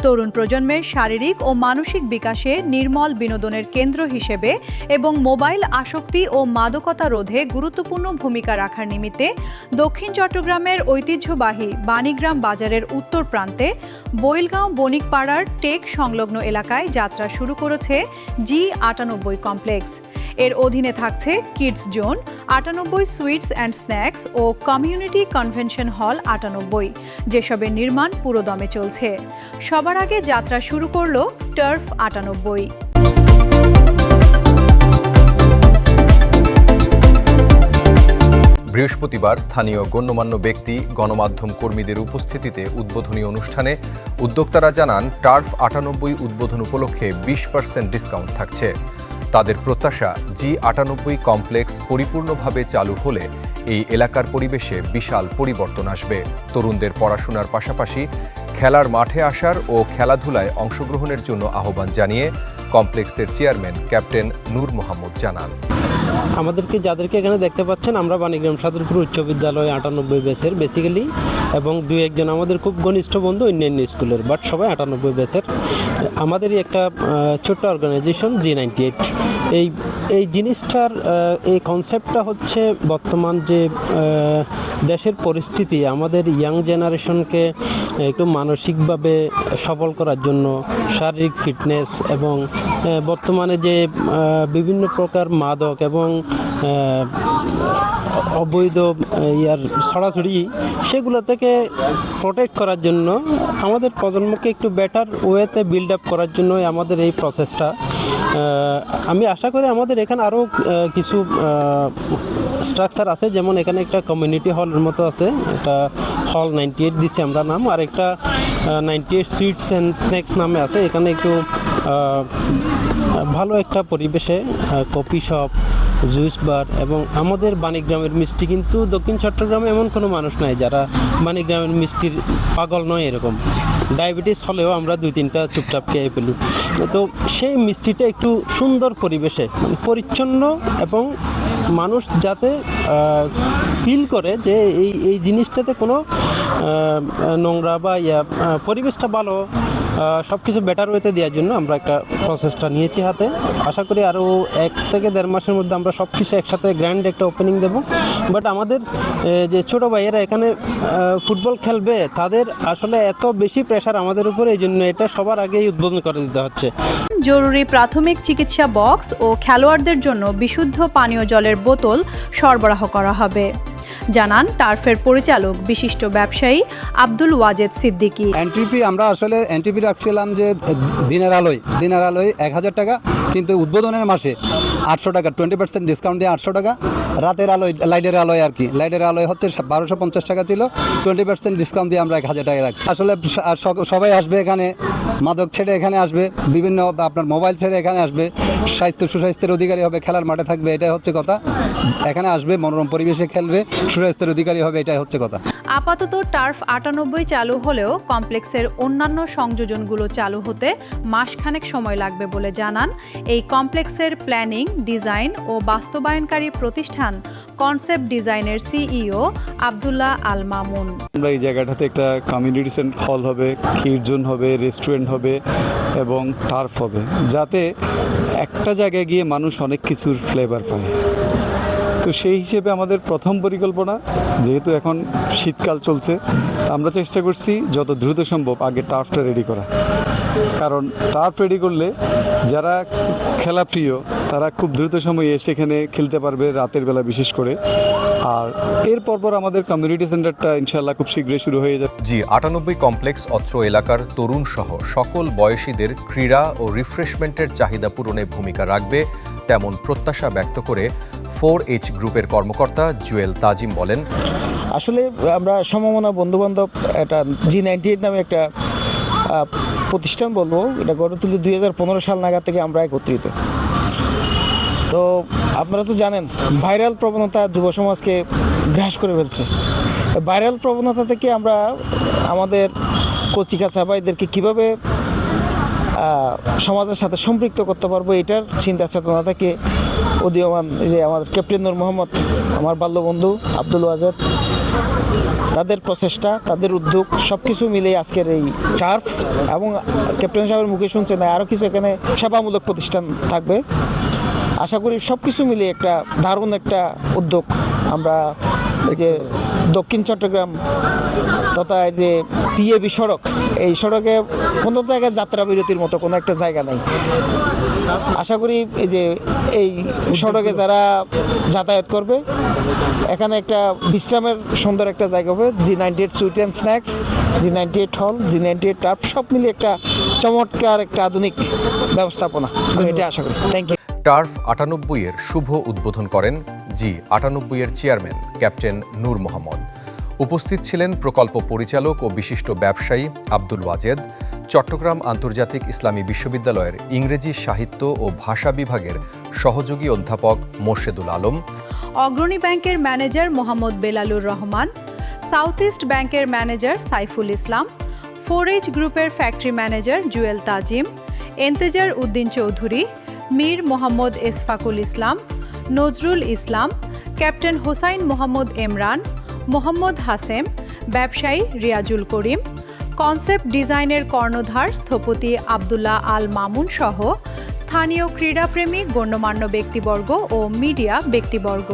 তরুণ প্রজন্মের শারীরিক ও মানসিক বিকাশে নির্মল বিনোদনের কেন্দ্র হিসেবে এবং মোবাইল আসক্তি ও মাদকতা রোধে গুরুত্বপূর্ণ ভূমিকা রাখার নিমিত্তে দক্ষিণ চট্টগ্রামের ঐতিহ্যবাহী বাণীগ্রাম বাজারের উত্তর প্রান্তে বৈলগাঁও বণিকপাড়ার টেক সংলগ্ন এলাকায় যাত্রা শুরু করেছে G98 কমপ্লেক্স। এর অধীনে থাকছে kids zone 98, suites and snacks ও কমিউনিটি কনভেনশন হল 98, যেসবের নির্মাণ পুরোদমে চলছে। সবার আগে যাত্রা শুরু করল টার্ফ 98। বৃহস্পতিবার স্থানীয় গণ্যমান্য ব্যক্তি, গণমাধ্যম কর্মীদের উপস্থিতিতে উদ্বোধনী অনুষ্ঠানে উদ্যোক্তারা জানান টার্ফ 98 উদ্বোধন উপলক্ষে 20% ডিসকাউন্ট থাকছে। তাদের প্রত্যাশা G98 কমপ্লেক্স পরিপূর্ণভাবে চালু হলে এই এলাকার পরিবেশে বিশাল পরিবর্তন আসবে। তরুণদের পড়াশোনার পাশাপাশি খেলার মাঠে আসার ও খেলাধুলায় অংশগ্রহণের জন্য আহ্বান জানিয়ে কমপ্লেক্সের চেয়ারম্যান ক্যাপ্টেন নূর মোহাম্মদ জানান, যাদেরকে এখানে দেখতে পাচ্ছেন, আমরা বাণীগ্রাম সাদুরপুর উচ্চ বিদ্যালয় 98 ব্যাচের বেসিক্যালি, এবং দুই একজন আমাদের খুব ঘনিষ্ঠ বন্ধু অন্যান্য স্কুলের, বাট সবাই 98 ব্যাচের। আমাদেরই একটা ছোট্ট অর্গানাইজেশন G98। এই জিনিসটার এই কনসেপ্টটা হচ্ছে বর্তমান যে দেশের পরিস্থিতি, আমাদের ইয়াং জেনারেশনকে একটু মানসিকভাবে সবল করার জন্য, শারীরিক ফিটনেস এবং বর্তমানে যে বিভিন্ন প্রকার মাদক এবং অবৈধ ছড়াছড়ি, সেগুলো থেকে প্রোটেক্ট করার জন্য আমাদের প্রজন্মকে একটু বেটার ওয়েতে বিল্ড আপ করার জন্য আমাদের এই প্রসেসটা। আমি আশা করি আমাদের এখানে আরও কিছু স্ট্রাকচার আছে, যেমন এখানে একটা কমিউনিটি হলের মতো আছে, একটা হল 98 দিচ্ছি আমরা নাম, আর একটা 98 সুইটস অ্যান্ড স্ন্যাক্স নামে আছে। এখানে একটু ভালো একটা পরিবেশে কফি শপ, জুস বার এবং আমাদের বাণীগ্রামের মিষ্টি, কিন্তু দক্ষিণ চট্টগ্রামে এমন কোনো মানুষ নাই যারা বাণীগ্রামের মিষ্টির পাগল নয়। এরকম ডায়াবেটিস হলেও আমরা 2-3টা চুপচাপ খেয়ে ফেলি। তো সেই মিষ্টিটা একটু সুন্দর পরিবেশে, পরিচ্ছন্ন, এবং মানুষ যাতে ফিল করে যে এই জিনিসটাতে কোনো নোংরা বা পরিবেশটা ভালো, সব কিছু বেটার ওয়েতে দেওয়ার জন্য আমরা একটা প্রসেসটা নিয়েছি হাতে। আশা করি আরও 1 থেকে 1.5 মাসের মধ্যে আমরা সব কিছু একসাথে গ্র্যান্ড একটা ওপেনিং দেব। বাট আমাদের যে ছোটো ভাইয়েরা এখানে ফুটবল খেলবে, তাদের আসলে এত বেশি প্রেশার আমাদের উপরে, এই জন্য এটা সবার আগেই উদ্বোধন করে দিতে হচ্ছে। জরুরি প্রাথমিক চিকিৎসা বক্স ও খেলোয়াড়দের জন্য বিশুদ্ধ পানীয় জলের বোতল সরবরাহ করা হবে, জানান টার্ফের পরিচালক বিশিষ্ট ব্যবসায়ী আব্দুল ওয়াজেদ সিদ্দিকী। এনটিপি আমরা আসলে এনটিপি রাখছিলাম যে দিনের আলোয় 1000 টাকা, কিন্তু উদ্বোধনের মাসে 800 টাকা, 20% ডিসকাউন্ট দিয়ে 800 টাকা। রাতের আলোয়, লাইটের আলোয় আর কি, লাইটের আলোয় হচ্ছে 1250 টাকা ছিল, 20% ডিসকাউন্ট দিয়ে আমরা 1000 টাকা রাখছি। আসলে সবাই আসবে এখানে, মাদক ছেড়ে এখানে আসবে, বিভিন্ন আপনার মোবাইল ছেড়ে এখানে আসবে, সুস্বাস্থ্যের অধিকারী হবে, খেলার মাঠে থাকবে, এটাই হচ্ছে কথা। এখানে আসবে, মনোরম পরিবেশে খেলবে, সুস্বাস্থ্যের অধিকারী হবে, এটাই হচ্ছে কথা। আপাতত টার্ফ 98 চালু হলেও কমপ্লেক্সের অন্যান্য সংযোজনগুলো চালু হতে মাসখানেক সময় লাগবে বলে জানান এই কমপ্লেক্সের প্ল্যানিং, ডিজাইন ও বাস্তবায়নকারী প্রতিষ্ঠান কনসেপ্ট ডিজাইনের সিইও আব্দুল্লাহ আল মামুন। আমরা এই জায়গাটাতে একটা কমিউনিটি সেন্টার হল হবে, কিড জোন হবে, রেস্টুরেন্ট হবে এবং টার্ফ হবে, যাতে একটা জায়গায় গিয়ে মানুষ অনেক কিছুর ফ্লেভার পায়। তো সেই হিসেবে আমাদের প্রথম পরিকল্পনা, যেহেতু এখন শীতকাল চলছে, আমরা চেষ্টা করছি যত দ্রুত সম্ভব আগে টার্ফটা রেডি করা। কারণ টার্ফ রেডি করলে যারা খেলা প্রিয় তারা খুব দ্রুত সময়ে এসে এখানে খেলতে পারবে, রাতের বেলা বিশেষ করে। আর এরপর আমাদের কমিউনিটি সেন্টারটা ইনশাআল্লাহ খুব শীঘ্রই শুরু হয়ে যাবে। G98 কমপ্লেক্স অত্র এলাকার তরুণ সহ সকল বয়সীদের ক্রীড়া ও রিফ্রেশমেন্টের চাহিদা পূরণে ভূমিকা রাখবে, তেমন প্রত্যাশা ব্যক্ত করে 4H গ্রুপের কর্মকর্তা জুয়েল তাজিম বলেন, আসলে আমরা সমমনা বন্ধুবান্ধব একটা G98 নামে একটা প্রতিষ্ঠান বলবো, এটা গড়ে তুলে 2015 সাল নাগাদ থেকে আমরা একত্রিত। তো আপনারা তো জানেন, ভাইরাল প্রবণতা যুব সমাজকে গ্রাস করে ফেলছে। ভাইরাল প্রবণতা থেকে আমরা আমাদের কচিকাঁচা ভাইদেরকে কীভাবে সমাজের সাথে সম্পৃক্ত করতে পারবো, এটার চিন্তা চেতনা থেকে উদীয়মান যে আমাদের ক্যাপ্টেন নূর মোহাম্মদ, আমার বাল্যবন্ধু আব্দুল ওয়াজেদ, তাদের প্রচেষ্টা, তাদের উদ্যোগ সব কিছু মিলে আজকের এই টার্ফ, এবং ক্যাপ্টেন সাহেবের মুখে শুনছেন আরও কিছু এখানে সেবামূলক প্রতিষ্ঠান থাকবে। আশা করি সব কিছু মিলে একটা দারুণ একটা উদ্যোগ। আমরা এই যে দক্ষিণ চট্টগ্রাম তথা এই যে পিএবি সড়ক, এই সড়কে কোনো জায়গায় যাত্রা বিরতির মতো কোনো একটা জায়গা নাই। আশা করি এই যে এই সড়কে যারা যাতায়াত করবে এখানে একটা বিশ্রামের সুন্দর একটা জায়গা হবে। G98 sweet and snacks, G98 হল, G98 টার্ফ সব মিলিয়ে একটা চমৎকার একটা আধুনিক ব্যবস্থাপনা, এটা আশা করি। Thank you. টার্ফ 98 এর শুভ উদ্বোধন করেন G98 এর চেয়ারম্যান ক্যাপ্টেন নূর মোহাম্মদ। উপস্থিত ছিলেন প্রকল্প পরিচালক ও বিশিষ্ট ব্যবসায়ী আব্দুল ওয়াজেদ, চট্টগ্রাম আন্তর্জাতিক ইসলামী বিশ্ববিদ্যালয়ের ইংরেজি সাহিত্য ও ভাষা বিভাগের সহযোগী অধ্যাপক মোর্শেদুল আলম, অগ্রণী ব্যাংকের manager Mohammad Belalur Rahman, South East ব্যাংকের ম্যানেজার সাইফুল ইসলাম, 4H গ্রুপের factory manager Jewel Tajim, Entezar Uddin Chowdhury, Mir Mohammad Isfakul Islam, Nazrul Islam, captain Hossain Mohammad Emran, Mohammad Hashem, ব্যবসায়ী রিয়াজুল করিম, কনসেপ্ট ডিজাইনের কর্ণধার স্থপতি আব্দুল্লাহ আল মামুন সহ স্থানীয় ক্রীড়াপ্রেমী গণ্যমান্য ব্যক্তিবর্গ ও মিডিয়া ব্যক্তিবর্গ।